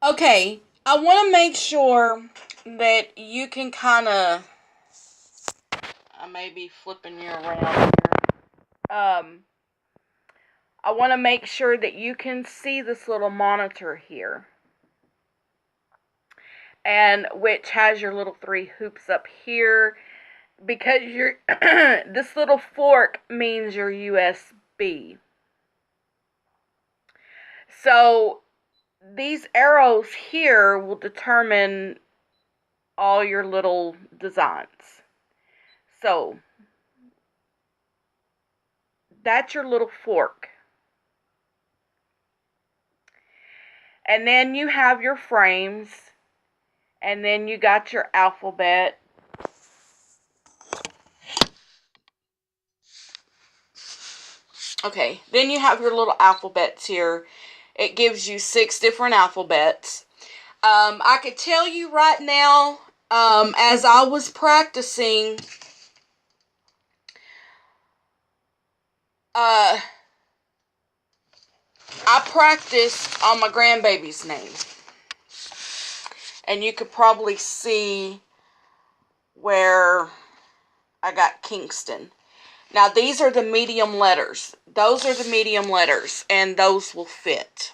Okay, I want to make sure that you can kind of, I may be flipping you around here. I want to make sure that you can see this little monitor here, and which has your little 3 hoops up here, because your this little fork means your USB. So these arrows here will determine all your little designs. So that's your little fork. And then you have your frames, and then you got your alphabet. Okay, then you have your little alphabets here. It gives you 6 different alphabets. I could tell you right now, as I was practicing, I practiced on my grandbaby's name. And you could probably see where I got Kingston. Now, these are the medium letters. Those are the medium letters, and those will fit.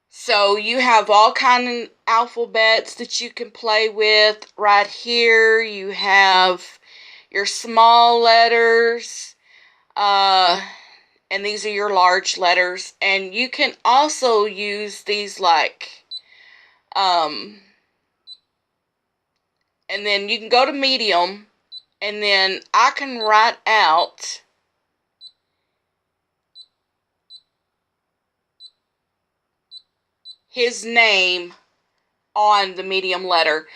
So you have all kind of alphabets that you can play with. Right here, you have your small letters, and these are your large letters. And you can also use these and then you can go to medium, and then I can write out his name on the medium letter.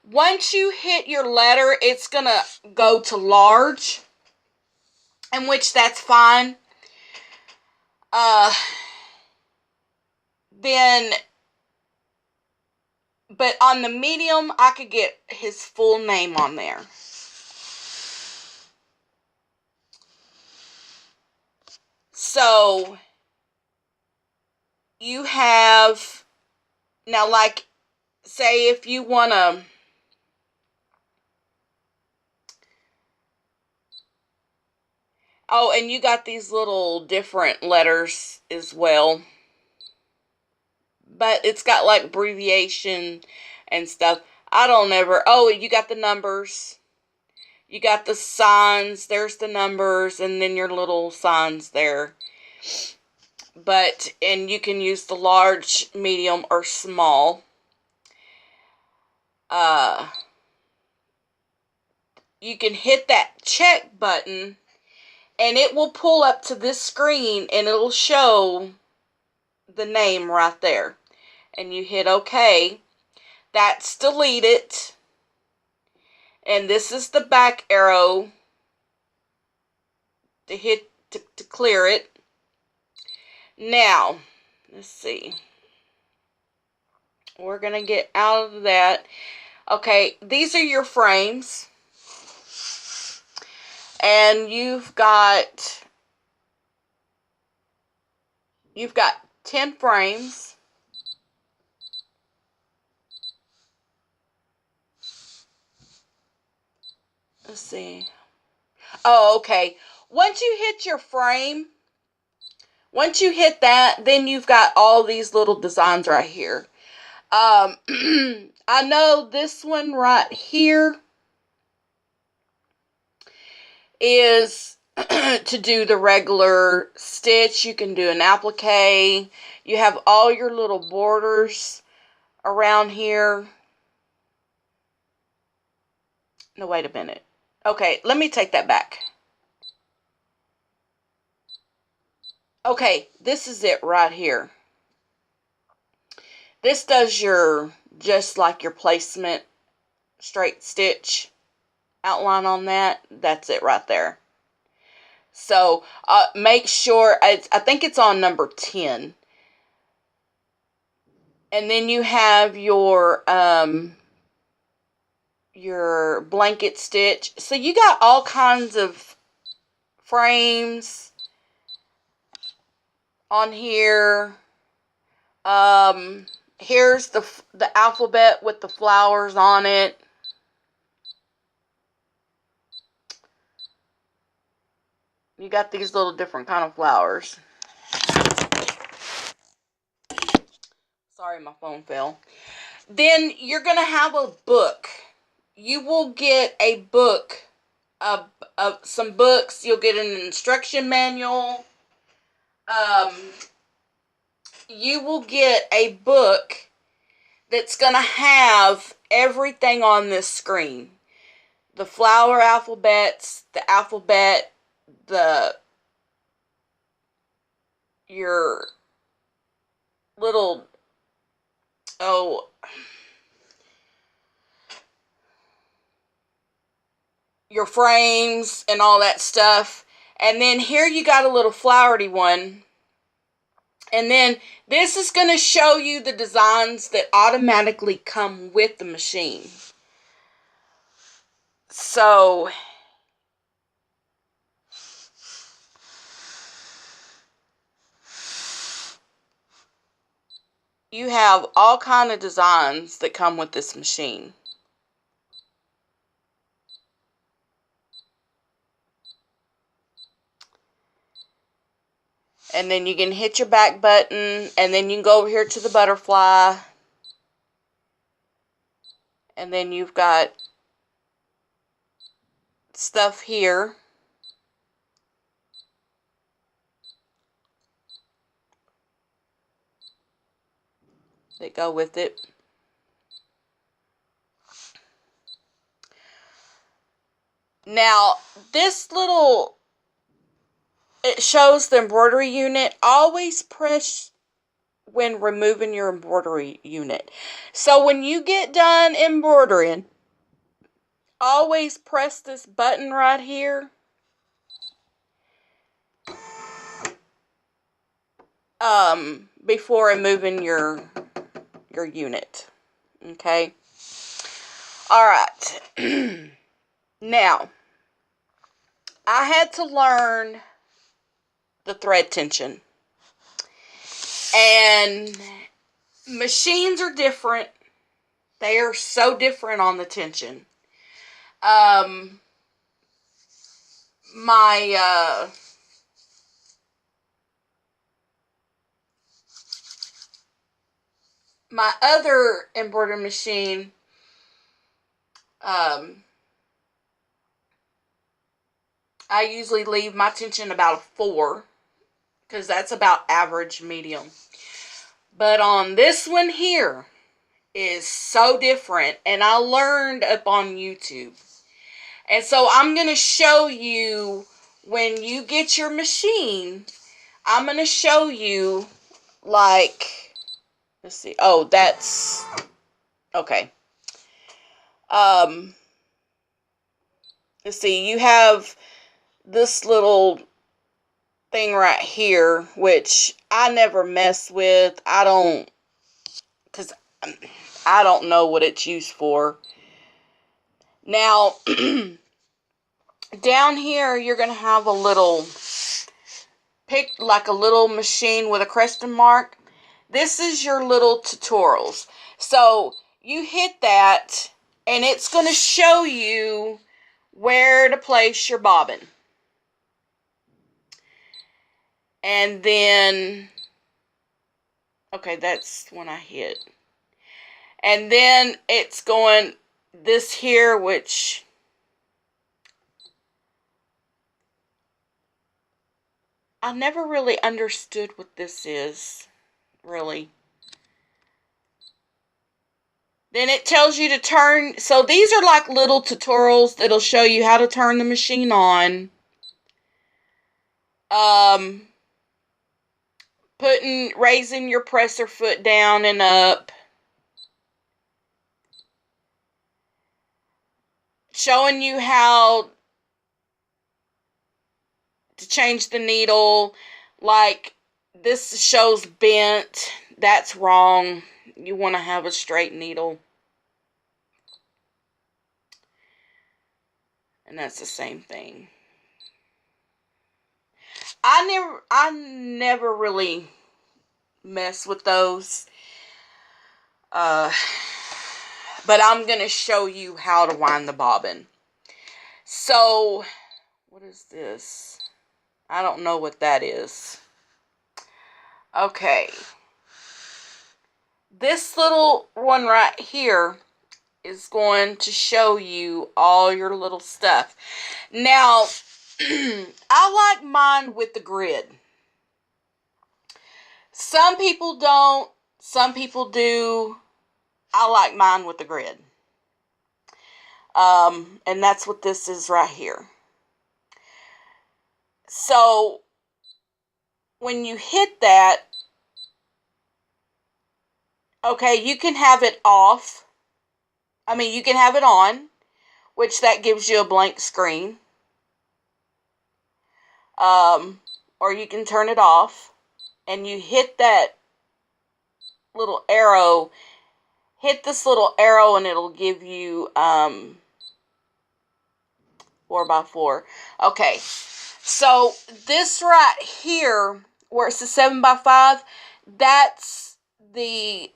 Once you hit your letter, it's going to go to large, in which that's fine. But on the medium, I could get his full name on there. So you have, now like, say if you want to, oh, and you got these little different letters as well. But it's got like abbreviation and stuff. I don't ever, oh, you got the numbers. You got the signs. There's the numbers, and then your little signs there. And you can use the large, medium, or small. You can hit that check button, and it will pull up to this screen, and it'll show the name right there. And you hit OK. That's deleted. And this is the back arrow to hit to clear it. Now, let's see. We're going to get out of that. Okay, these are your frames. And you've got 10 frames. Let's see. Oh, okay. Once you hit your frame, once you hit that, then you've got all these little designs right here. I know this one right here is to do the regular stitch. You can do an applique. You have all your little borders around here. No, wait a minute. Okay, let me take that back. Okay, this is it right here. This does just like your placement straight stitch outline on that. That's it right there. So make sure, I think it's on number 10. And then you have your blanket stitch. So you got all kinds of frames on here. Here's the alphabet with the flowers on it. You got these little different kind of flowers. Sorry, my phone fell. Then you're going to have a book. You will get a book, some books. You'll get an instruction manual. You will get a book that's going to have everything on this screen. The flower alphabets, the alphabet, your little, your frames and all that stuff. And then here you got a little flowery one. And then this is going to show you the designs that automatically come with the machine. So you have all kind of designs that come with this machine. And then you can hit your back button, and then you can go over here to the butterfly. And then you've got stuff here that go with it. Now, this little, it shows the embroidery unit. Always press when removing your embroidery unit. So when you get done embroidering, always press this button right here. Before removing your unit. Okay. All right. Now, I had to learn the thread tension. And machines are different. They are so different on the tension. My other embroidery machine, I usually leave my tension about a 4, because that's about average medium. But on this one here is so different, and I learned up on YouTube. And so I'm going to show you when you get your machine. I'm going to show you, like, let's see. Oh, that's okay. Let's see. You have this little thing right here, which I never mess with. Because I don't know what it's used for. Now, down here, you're going to have a little, like a little machine with a question mark. This is your little tutorials. So, you hit that, and it's going to show you where to place your bobbin. And then, okay, that's when I hit. And then it's going this here, which I never really understood what this is, really. Then it tells you to turn, so these are like little tutorials that'll show you how to turn the machine on. Raising your presser foot down and up. Showing you how to change the needle. Like, this shows bent. That's wrong. You want to have a straight needle. And that's the same thing. I never really mess with those. But I'm going to show you how to wind the bobbin. So, what is this? I don't know what that is. Okay. This little one right here is going to show you all your little stuff. Now, I like mine with the grid. Some people don't. Some people do. I like mine with the grid. And that's what this is right here. So, when you hit that, okay, you can have it off. I mean, you can have it on, which that gives you a blank screen. Or you can turn it off, and you hit that little arrow. Hit this little arrow, and it'll give you 4x4. Okay, so this right here, where it's a 7x5, that's the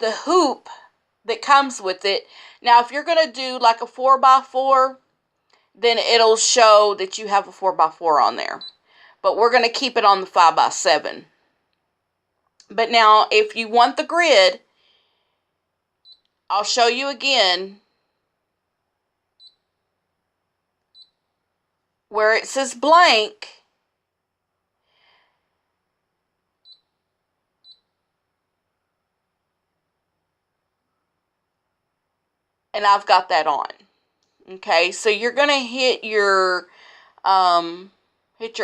hoop that comes with it. Now, if you're going to do like a 4x4, then it'll show that you have a 4x4 on there. But we're going to keep it on the 5x7. But now, if you want the grid, I'll show you again where it says blank. And I've got that on. Okay, so you're going to hit your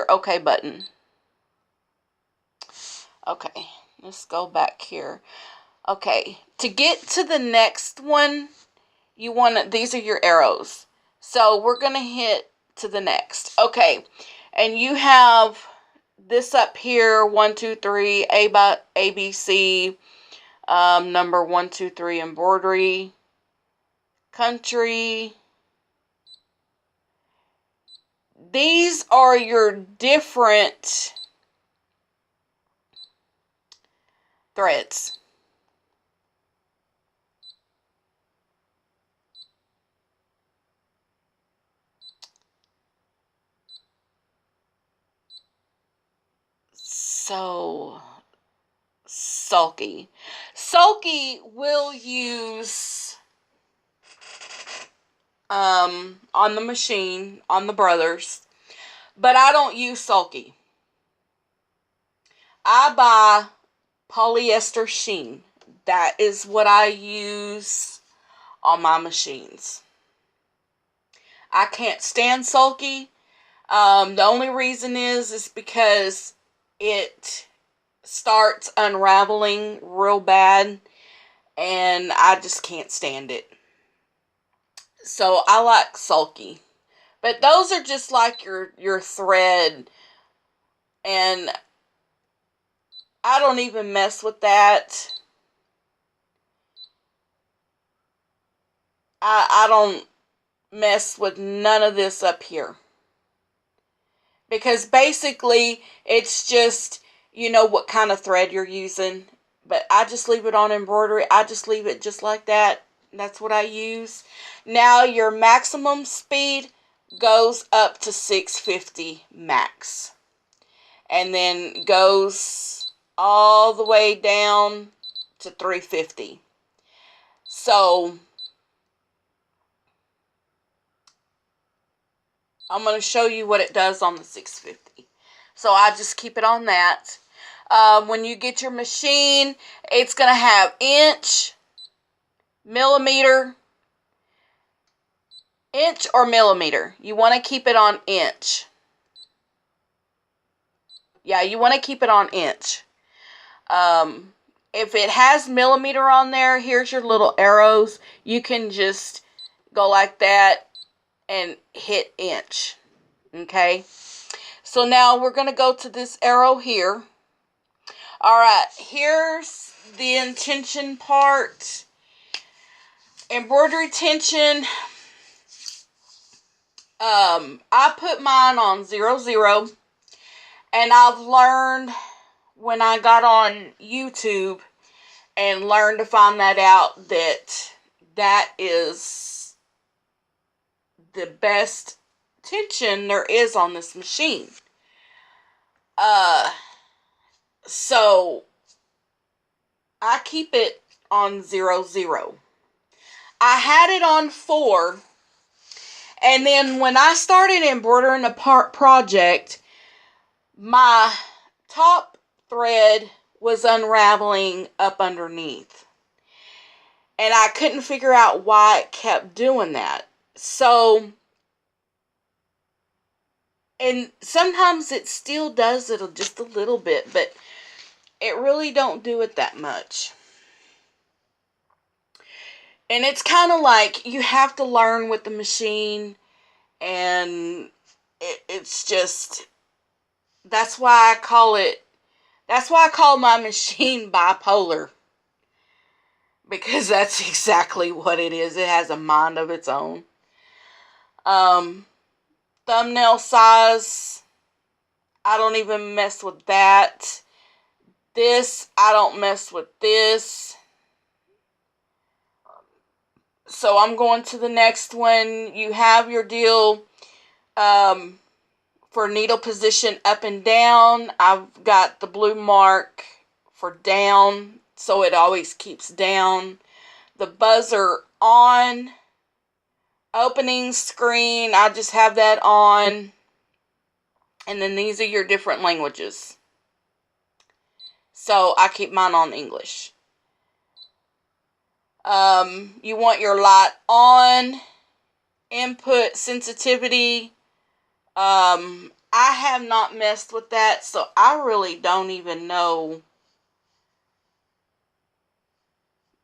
OK button. Okay, let's go back here. Okay, to get to the next one, you want to, these are your arrows. So we're going to hit to the next. Okay, and you have this up here, 1, 2, 3, ABC, number 1, 2, 3, embroidery, country. These are your different threads. So, Sulky. Sulky will use on the machine, on the Brothers, but I don't use Sulky. I buy polyester sheen. That is what I use on my machines. I can't stand Sulky. The only reason is because it starts unraveling real bad, and I just can't stand it. So I like Sulky. But those are just like your thread, and I don't even mess with that. I don't mess with none of this up here. Because basically, it's just, you know what kind of thread you're using. But I just leave it on embroidery. I just leave it just like that. That's what I use. Now, your maximum speed goes up to 650 max. And then goes all the way down to 350. So, I'm going to show you what it does on the 650. So I just keep it on that. When you get your machine, it's going to have inch, millimeter, inch or millimeter. You want to keep it on inch. Yeah, you want to keep it on inch. If it has millimeter on there, here's your little arrows. You can just go like that and hit inch. Okay, so now we're going to go to this arrow here. All right, here's the intention part. Embroidery tension. I put mine on 0, 0, and I've learned when I got on YouTube and learned to find that out, that is the best tension there is on this machine. So I keep it on 0, 0. I had it on 4, and then when I started embroidering a project, my top thread was unraveling up underneath. And I couldn't figure out why it kept doing that. So, and sometimes it still does it just a little bit, but it really don't do it that much. And it's kind of like you have to learn with the machine, and it's just, that's why I call my machine bipolar, because that's exactly what it is. It has a mind of its own. Thumbnail size, I don't even mess with that. This, I don't mess with this. So I'm going to the next one. You have your deal for needle position up and down. I've got the blue mark for down, so it always keeps down. The buzzer on. Opening screen, I just have that on. And then these are your different languages. So I keep mine on English. You want your light on. Input sensitivity. I have not messed with that, so I really don't even know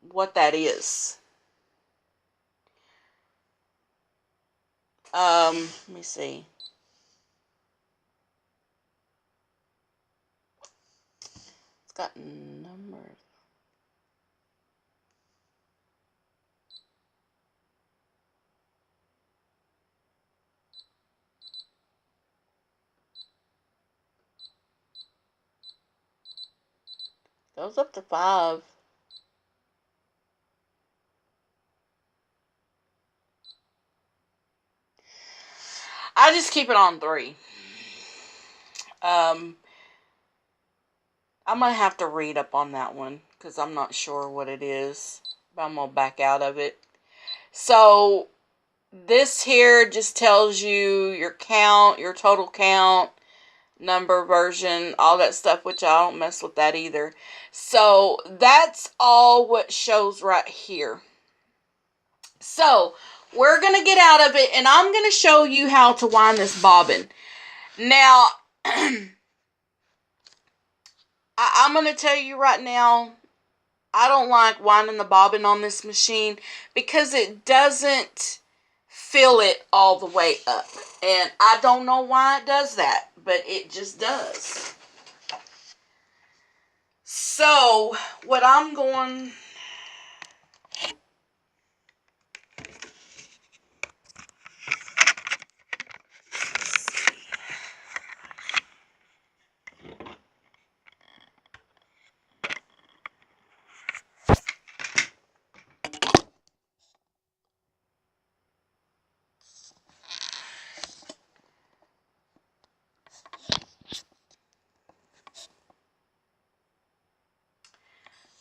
what that is. Let me see. It's got numbers. Goes up to 5. I just keep it on 3. I'm going to have to read up on that one because I'm not sure what it is. But I'm going to back out of it. So this here just tells you your count, your total count, number, version, all that stuff, which I don't mess with that either. So that's all what shows right here. So we're going to get out of it, and I'm going to show you how to wind this bobbin. Now, I'm going to tell you right now, I don't like winding the bobbin on this machine because it doesn't fill it all the way up. And I don't know why it does that, but it just does. So, what I'm going...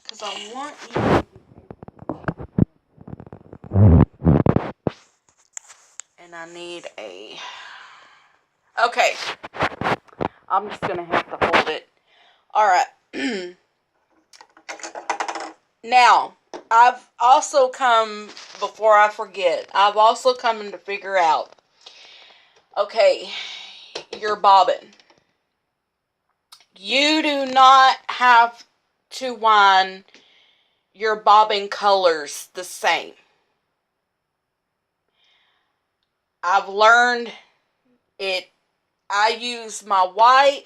Because I want you... And I need a... Okay. I'm just going to have to hold it. Alright. Now, I've also come, before I forget, I've also come to figure out, okay, your bobbin. You do not have to wind your bobbin colors the same. I've learned it. I use my white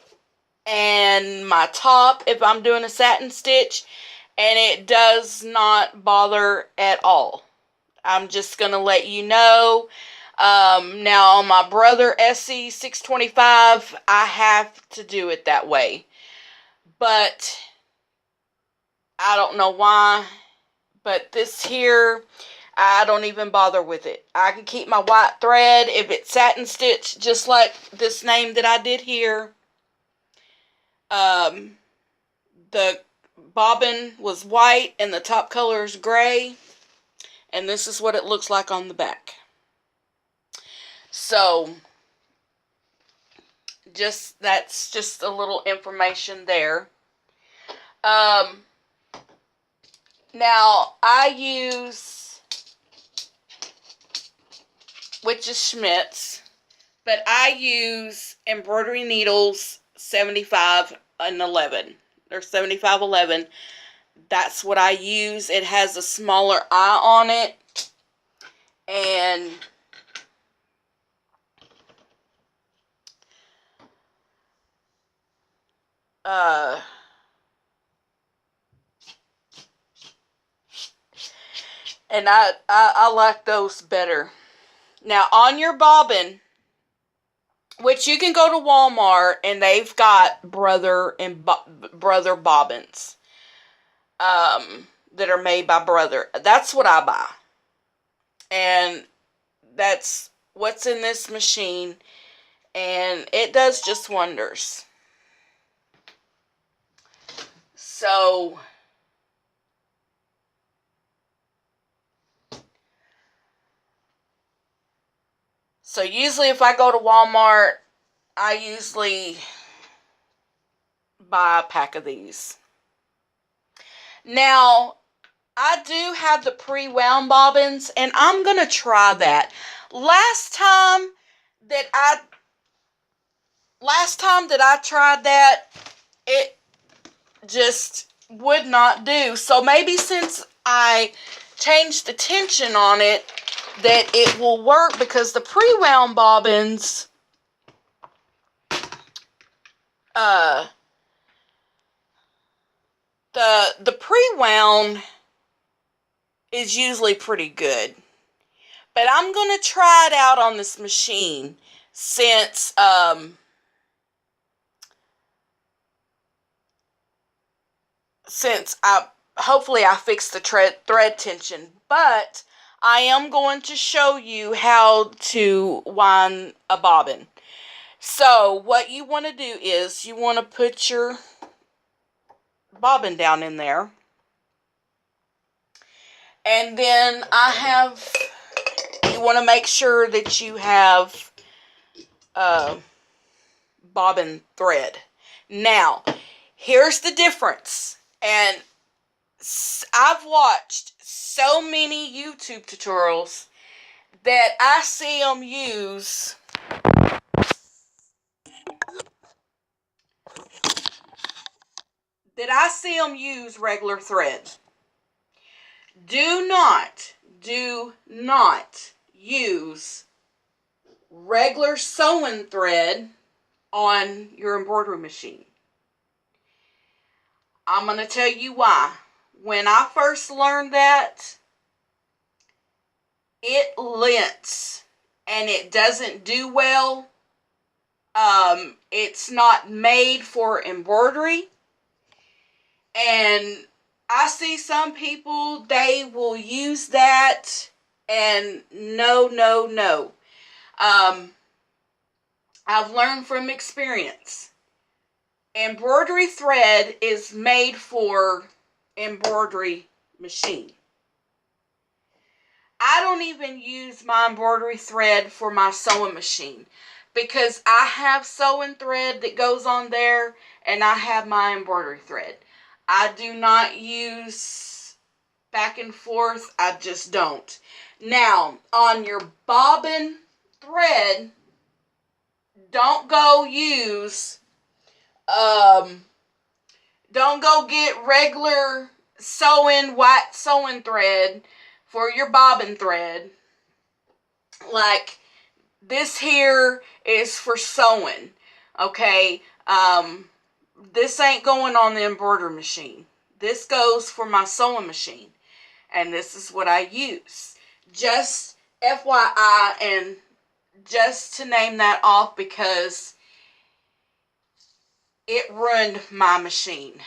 and my top if I'm doing a satin stitch, and it does not bother at all. I'm just going to let you know. Now on my Brother SC625, I have to do it that way. but I don't know why. But this here, I don't even bother with it. I can keep my white thread if it's satin stitch, just like this name that I did here. The bobbin was white and the top color is gray. And this is what it looks like on the back. So, that's just a little information there. Now, I use, which is Schmidt's, but I use embroidery needles 75 and 11. They're 7511. That's what I use. It has a smaller eye on it. And I like those better. Now, on your bobbin, which you can go to Walmart and they've got Brother bobbins that are made by Brother. That's what I buy. And that's what's in this machine. And it does just wonders. So, usually if I go to Walmart, I usually buy a pack of these. Now, I do have the pre-wound bobbins, and I'm going to try that. Last time that I tried that, it just would not do. So maybe since I changed the tension on it, that it will work, because the pre-wound bobbins, the pre-wound is usually pretty good. But I'm going to try it out on this machine since hopefully I fixed the thread tension. But I am going to show you how to wind a bobbin. So what you want to do is you want to put your bobbin down in there. And then you want to make sure that you have bobbin thread. Now, here's the difference. And I've watched so many YouTube tutorials that I see them use regular thread. Do not use regular sewing thread on your embroidery machine. I'm going to tell you why. When I first learned that, it lents and it doesn't do well. It's not made for embroidery. And I see some people, they will use that, and no. I've learned from experience. Embroidery thread is made for embroidery machine. I don't even use my embroidery thread for my sewing machine, because I have sewing thread that goes on there, and I have my embroidery thread. I do not use back and forth. I just don't. Now, on your bobbin thread, don't go get regular white sewing thread for your bobbin thread. Like, this here is for sewing, okay? This ain't going on the embroidery machine. This goes for my sewing machine. And this is what I use. Just FYI, and just to name that off, because it ruined my machine.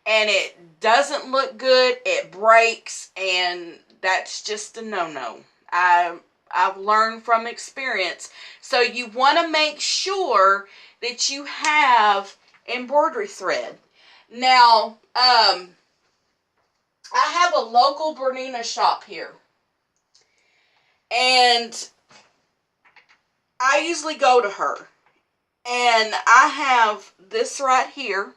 And it doesn't look good. It breaks, and that's just a no-no. I've learned from experience. So you want to make sure that you have embroidery thread. Now, I have a local Bernina shop here. And I usually go to her. And I have this right here,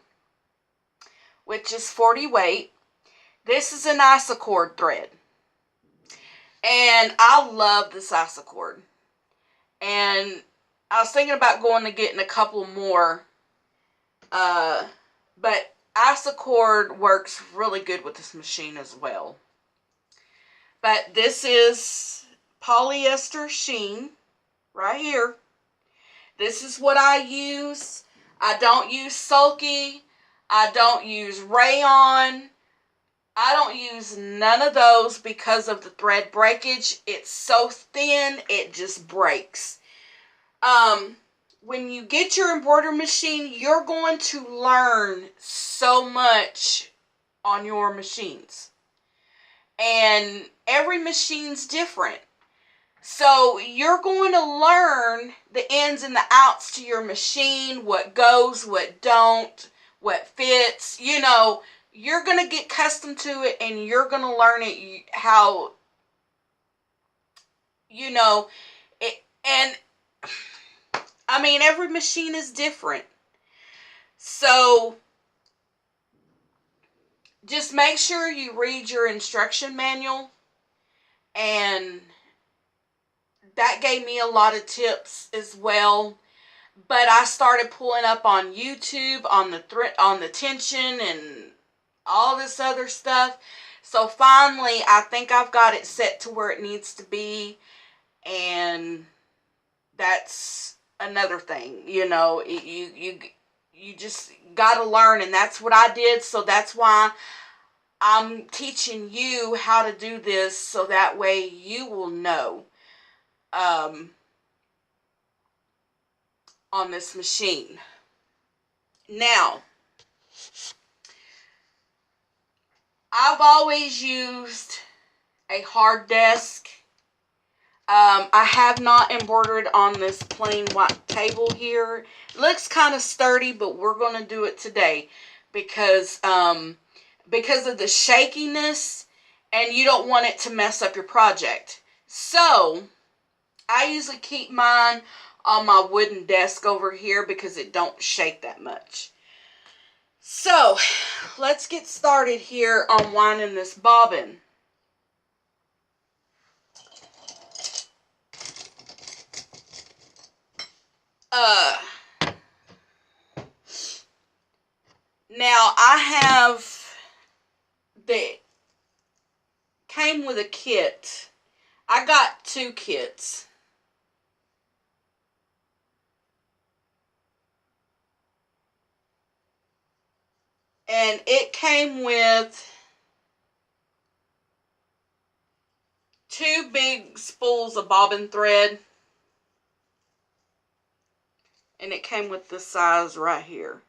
which is 40 weight. This is an isocord thread. And I love this isocord. And I was thinking about going to getting a couple more. But isocord works really good with this machine as well. But this is polyester sheen right here. This is what I use. I don't use sulky. I don't use rayon. I don't use none of those because of the thread breakage. It's so thin, it just breaks. When you get your embroidery machine, you're going to learn so much on your machines. And every machine's different. So you're going to learn the ins and the outs to your machine, what goes, what don't, what fits. You know, you're going to get accustomed to it, and you're going to learn it how, you know, it, and I mean, every machine is different. So just make sure you read your instruction manual, and that gave me a lot of tips as well. But I started pulling up on YouTube on the tension and all this other stuff. So finally, I think I've got it set to where it needs to be, and that's another thing. You know, you just got to learn, and that's what I did. So that's why I'm teaching you how to do this, so that way you will know on this machine. Now, I've always used a hard desk. I have not embroidered on this plain white table here. It looks kind of sturdy, but we're going to do it today because of the shakiness, and you don't want it to mess up your project. So I usually keep mine on my wooden desk over here because it don't shake that much. So let's get started here on winding this bobbin. Now I have came with a kit. I got 2 kits. And it came with 2 big spools of bobbin thread. And it came with this size right here.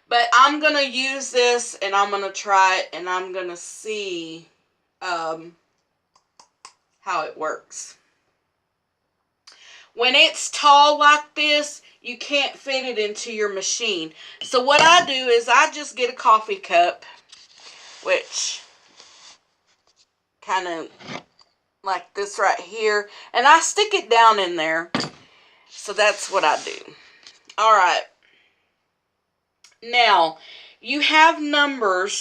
But I'm going to use this, and I'm going to try it, and I'm going to see how it works. When it's tall like this, you can't fit it into your machine. So what I do is I just get a coffee cup, which kind of like this right here, and I stick it down in there. So that's what I do. All right. Now, you have numbers